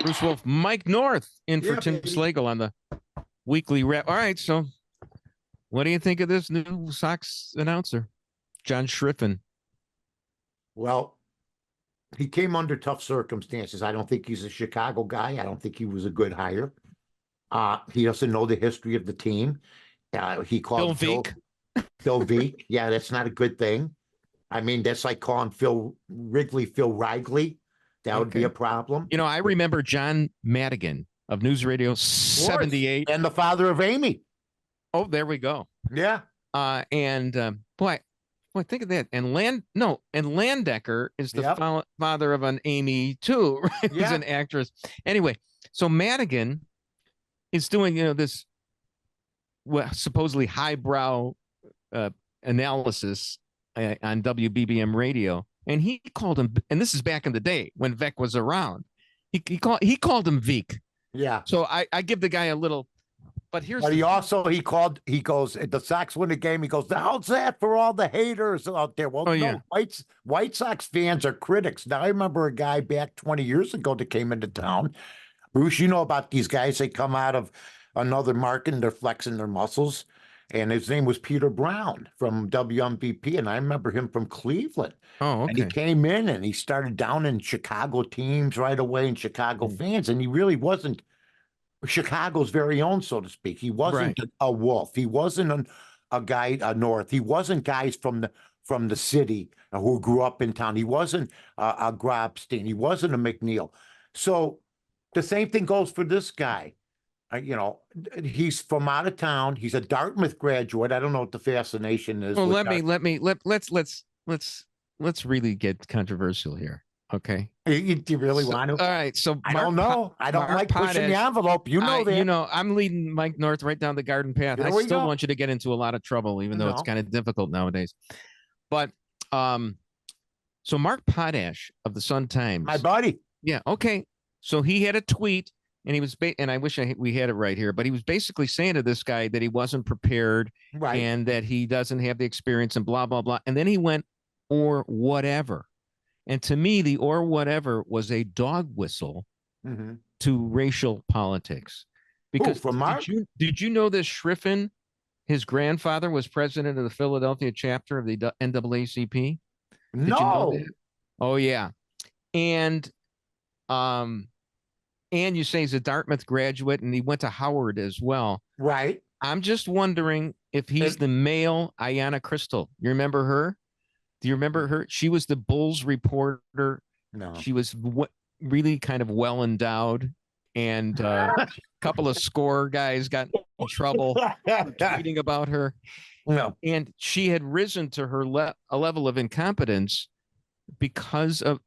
Bruce Wolf, Mike North in for Tim baby. Slagle on the weekly wrap. All right, so what do you think of this new Sox announcer, John Schriffen? Well, he came under tough circumstances. I don't think he's a Chicago guy. I don't think he was a good hire. He doesn't know the history of the team. He called Bill Veeck. Phil Veeck. Yeah, that's not a good thing. I mean, that's like calling Phil Wrigley. That would be a problem. You know, I remember John Madigan of News Radio 78. And the father of Amy. Oh, there we go. Yeah. Boy, think of that. And Landecker is the father of an Amy too, right? Yeah. He's an actress. Anyway, so Madigan is doing, this supposedly highbrow analysis on WBBM radio, and he called him, and this is back in the day when Veeck was around. He called him Veeck. Yeah. So I give the guy a little. But he goes, the Sox win the game. He goes, how's that for all the haters out there? Well, White Sox fans are critics. Now, I remember a guy back 20 years ago that came into town. Bruce, you know about these guys. They come out of another market and they're flexing their muscles. And his name was Peter Brown from WMVP. And I remember him from Cleveland. Oh, okay. And he came in and he started down in Chicago teams right away and Chicago fans. And he really wasn't Chicago's very own, so to speak. He wasn't a Wolf. He wasn't a guy north. He wasn't guys from the city who grew up in town. He wasn't a Grobstein. He wasn't a McNeil. So the same thing goes for this guy. He's from out of town. He's a Dartmouth graduate. I don't know what the fascination is. Well, let's really get controversial here. Okay. You really want to? All right. So I don't know. I don't like pushing the envelope. You know that. I'm leading Mike North right down the garden path. I still want you to get into a lot of trouble, even though it's kind of difficult nowadays. But so Mark Potash of the Sun Times. My buddy. Yeah. Okay. So he had a tweet, and he was, and I wish we had it right here, but he was basically saying to this guy that he wasn't prepared, and that he doesn't have the experience, and blah blah blah. And then he went, or whatever. And to me, the or whatever was a dog whistle to racial politics. Because did you know that Schriffen, his grandfather, was president of the Philadelphia chapter of the NAACP? No. Did you know that? Oh, yeah. And you say he's a Dartmouth graduate, and he went to Howard as well. Right. I'm just wondering if he's the male Ayanna Crystal. You remember her? Do you remember her? She was the Bulls reporter. No. She was really kind of well endowed, and a couple of score guys got in trouble tweeting about her. No. And she had risen to her a level of incompetence because of,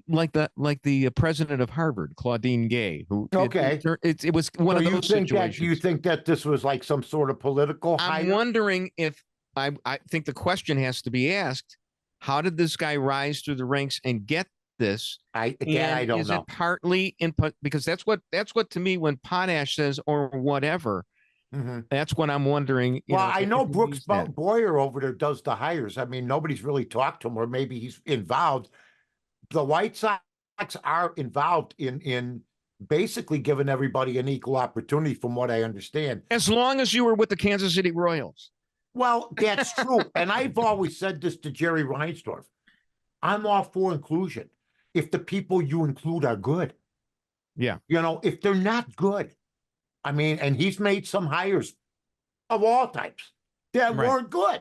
like the president of Harvard, Claudine Gay, who it was one of those situations. Do you think that this was like some sort of political hire? I'm wondering if I think the question has to be asked: how did this guy rise through the ranks and get this? I don't know. Is it partly input? Because that's what to me, when Potash says or whatever, that's what I'm wondering. I know Brooks Boyer over there does the hires. I mean, nobody's really talked to him, or maybe he's involved. The White Sox are involved in basically giving everybody an equal opportunity, from what I understand. As long as you were with the Kansas City Royals. Well, that's true. And I've always said this to Jerry Reinsdorf. I'm all for inclusion if the people you include are good. Yeah. If they're not good, I mean, and he's made some hires of all types that weren't good.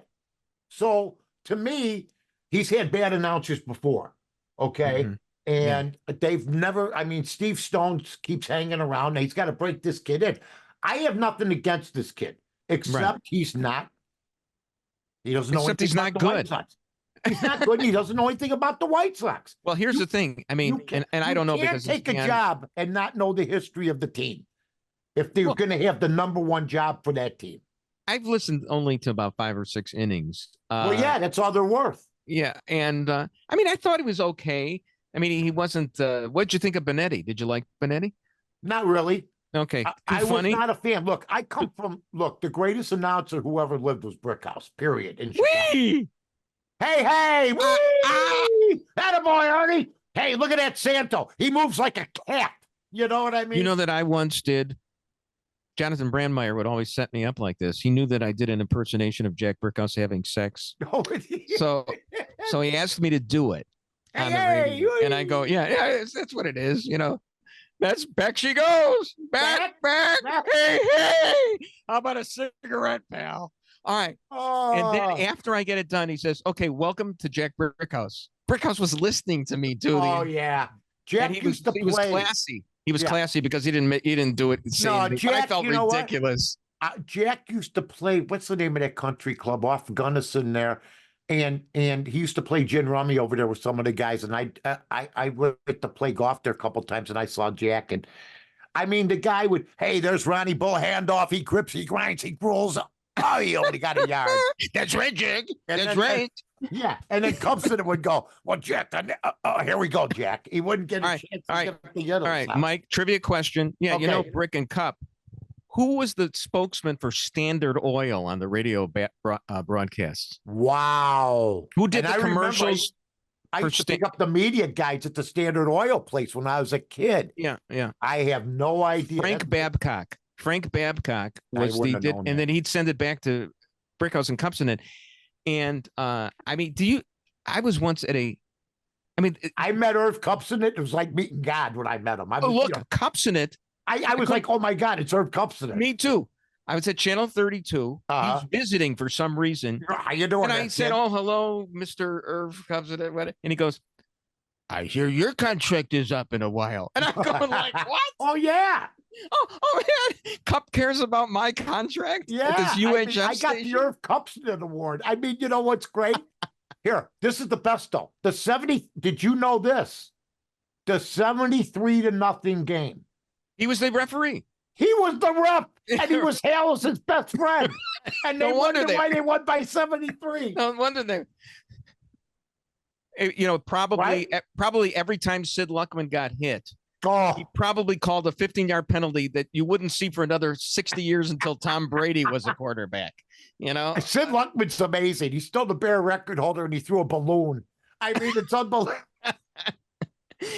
So to me, he's had bad announcers before. Okay. And they've never, Steve Stone keeps hanging around. He's got to break this kid in. I have nothing against this kid, except he's not. He doesn't know anything about the White Sox. He's not good. He doesn't know anything about the White Sox. Well, here's the thing. I mean, and I don't know, because you can't take a job and not know the history of the team if they're going to have the number one job for that team. I've listened only to about 5 or 6 innings. That's all they're worth. Yeah, and I thought he was okay. He wasn't. What'd you think of Benetti? Did you like Benetti? Not really. Okay. I was not a fan. Look, I come from the greatest announcer who ever lived was Brickhouse, period. In Wee! Hey, wee! Attaboy, Artie. Hey, look at that Santo. He moves like a cat. You know what I mean? You know that I once did. Jonathan Brandmeier would always set me up like this. He knew that I did an impersonation of Jack Brickhouse having sex. Oh, So he asked me to do it on the hey, radio. And I go, yeah, that's what it is. That's back she goes. Back. Hey, hey. How about a cigarette, pal? All right. Oh. And then after I get it done, he says, okay, welcome to Jack Brickhouse. Brickhouse was listening to me too. Oh, yeah. Jack he was classy. He was classy because he didn't do it. No, Jack, I felt ridiculous. Jack used to play, what's the name of that country club off Gunnison there? And he used to play gin rummy over there with some of the guys. And I went to play golf there a couple times and I saw Jack. And I mean, the guy would, hey, there's Ronnie Bull, handoff. He grips, he grinds, he rolls. Oh, he only got a yard. That's right, Jack. That's right. Yeah. And then Cubson would go, well, Jack, here we go, Jack. He wouldn't get a chance to get the other. All right, Mike, trivia question. Yeah, okay. Brick and Cup. Who was the spokesman for Standard Oil on the radio broadcasts? Wow. Who did the commercials? I used to pick up the media guides at the Standard Oil place when I was a kid. Yeah. I have no idea. Frank Babcock was and then he'd send it back to Brickhouse and Cupson. And I mean, I was once at I met Irv Cupson. It was like meeting God when I met him. Cupson. I was like, oh my God, it's Irv Cupson. Me too. I was at Channel 32. He's visiting for some reason. How you doing? And I said, oh, hello, Mr. Irv Cupson. And he goes, I hear your contract is up in a while. And I'm going like, what? Oh, yeah. Oh, man. Cup cares about my contract? Yeah. This UHF I got the Irv Cupson award. I mean, you know what's great? Here, this is the best though. Did you know this? The 73-0 game. He was the referee. He was the ref, and he was Harrison's best friend. And they wondered why they won by 73. No wonder they. Probably every time Sid Luckman got hit, he probably called a 15-yard penalty that you wouldn't see for another 60 years until Tom Brady was a quarterback. Sid Luckman's amazing. He's still the Bear record holder, and he threw a balloon. I mean, it's unbelievable.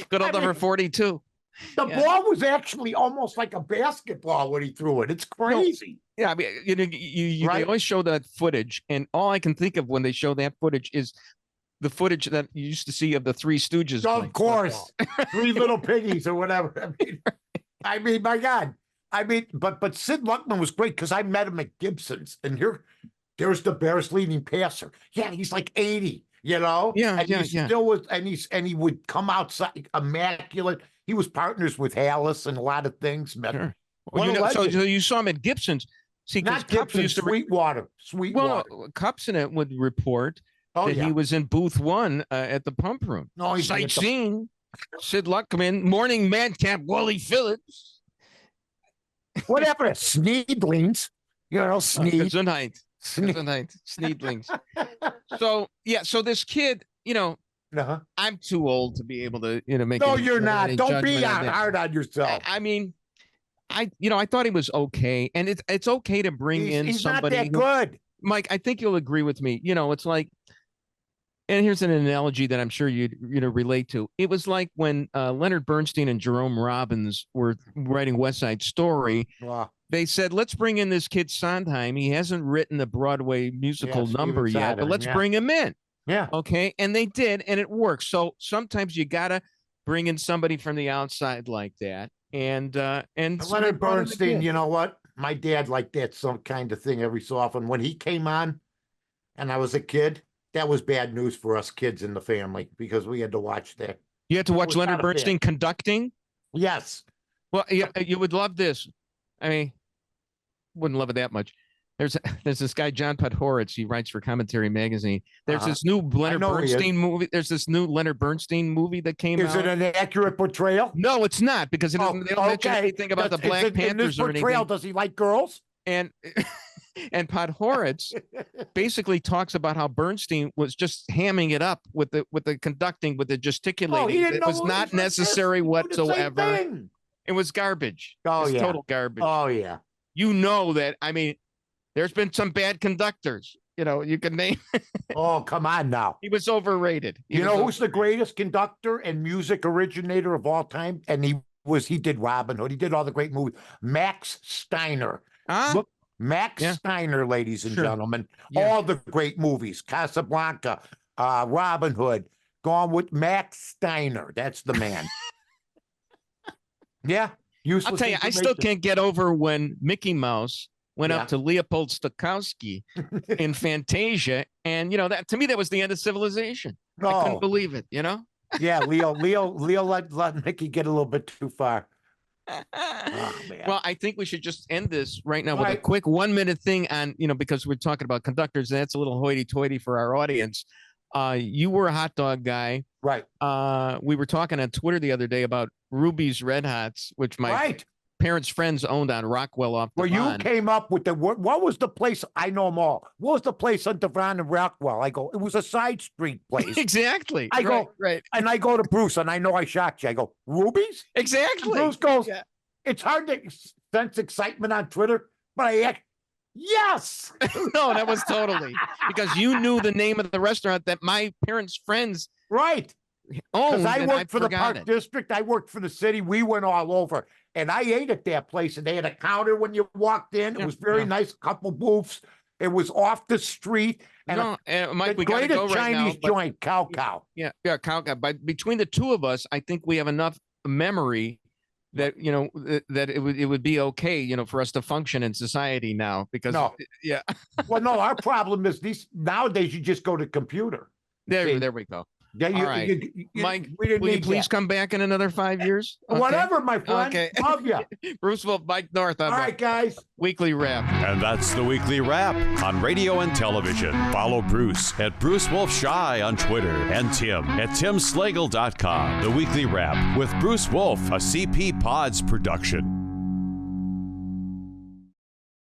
Good old number 42. The ball was actually almost like a basketball when he threw it. It's crazy. Yeah, I mean, they always show that footage, and all I can think of when they show that footage is the footage that you used to see of the Three Stooges. Of course, Three Little Piggies or whatever. I mean, my God. I mean, but Sid Luckman was great because I met him at Gibson's, and there's the Bears leading passer. Yeah, he's like 80. Yeah, and he still was, and he would come outside immaculate. He was partners with Hallis and a lot of things. Sure. So you saw him at Gibson's. See, not Gibson, Sweetwater. Well, Cupson would report that he was in booth 1 at the pump room. No, he's sightseeing. Sid Luckman, morning madcap, Wally Phillips. What happened to Sneedlings? Gesundheit. Sneedlings. So this kid, I'm too old to be able to, make. No, you're not. Don't be hard on yourself. I mean, I thought he was okay, and it's okay to bring in somebody. He's not that good, Mike. I think you'll agree with me. It's like, and here's an analogy that I'm sure you'd relate to. It was like when Leonard Bernstein and Jerome Robbins were writing West Side Story. Wow. They said, let's bring in this kid Sondheim. He hasn't written a Broadway musical number yet, but let's bring him in. Yeah. Okay. And they did, and it worked. So sometimes you gotta bring in somebody from the outside like that. And Leonard Bernstein, you know what? My dad liked that some kind of thing every so often. When he came on, and I was a kid, that was bad news for us kids in the family because we had to watch that. You had to watch Leonard Bernstein conducting? Yes. Well, you would love this. I mean, wouldn't love it that much. There's this guy, John Podhoretz. He writes for Commentary Magazine. There's this new Leonard Bernstein movie. There's this new Leonard Bernstein movie that came out. Is it an accurate portrayal? No, it's not, because they don't mention anything about the Black Panthers or anything. Does he like girls? And Podhoretz basically talks about how Bernstein was just hamming it up with the conducting, with the gesticulating. It was not necessary whatsoever. It was garbage. Oh, yeah. Total garbage. Oh, yeah. That, I mean, there's been some bad conductors. You can name. Oh, come on now. He was overrated. Who's the greatest conductor and music originator of all time? And he he did Robin Hood. He did all the great movies. Max Steiner. Look, Max Steiner, ladies and gentlemen. All the great movies. Casablanca, Robin Hood. Gone with Max Steiner. That's the man. Yeah. I'll tell you, I still can't get over when Mickey Mouse went up to Leopold Stokowski in Fantasia. And, you know, that to me, that was the end of civilization. I couldn't believe it, you know? Yeah, Leo let Mickey get a little bit too far. Oh, man. Well, I think we should just end this right now with a quick 1 minute thing on, you know, because we're talking about conductors. And that's a little hoity-toity for our audience. You were a hot dog guy. Right. We were talking on Twitter the other day about Ruby's Red Hots, which my parents' friends owned on Rockwell off Devon. Well, you came up with what was the place? I know them all. What was the place on Devon and Rockwell? I go, it was a side street place. Exactly. I go, and I go to Bruce, and I know I shocked you. I go, Ruby's? Exactly. And Bruce goes, it's hard to sense excitement on Twitter, but yes. No, that was totally because you knew the name of the restaurant that my parents' friends owned. Because I worked for the Park District. I worked for the city. We went all over. And I ate at that place, and they had a counter when you walked in. It was very nice, couple booths. It was off the street. And Mike, we got to go right Chinese now, joint, Cow Cow. Yeah, Cow Cow. But between the two of us, I think we have enough memory that, you know, that it would be okay, you know, for us to function in society now. Because Well, no, our problem is nowadays you just go to computer. There we go. Yeah, all right. Mike, will you please come back in another 5 years? Okay. Whatever, my friend. Okay. Love you. Bruce Wolf, Mike North. All right, guys. Weekly Wrap. And that's the Weekly Wrap on radio and television. Follow Bruce at Bruce Wolf Shy on Twitter and Tim at timslagle.com. The Weekly Wrap with Bruce Wolf, a CP Pods production.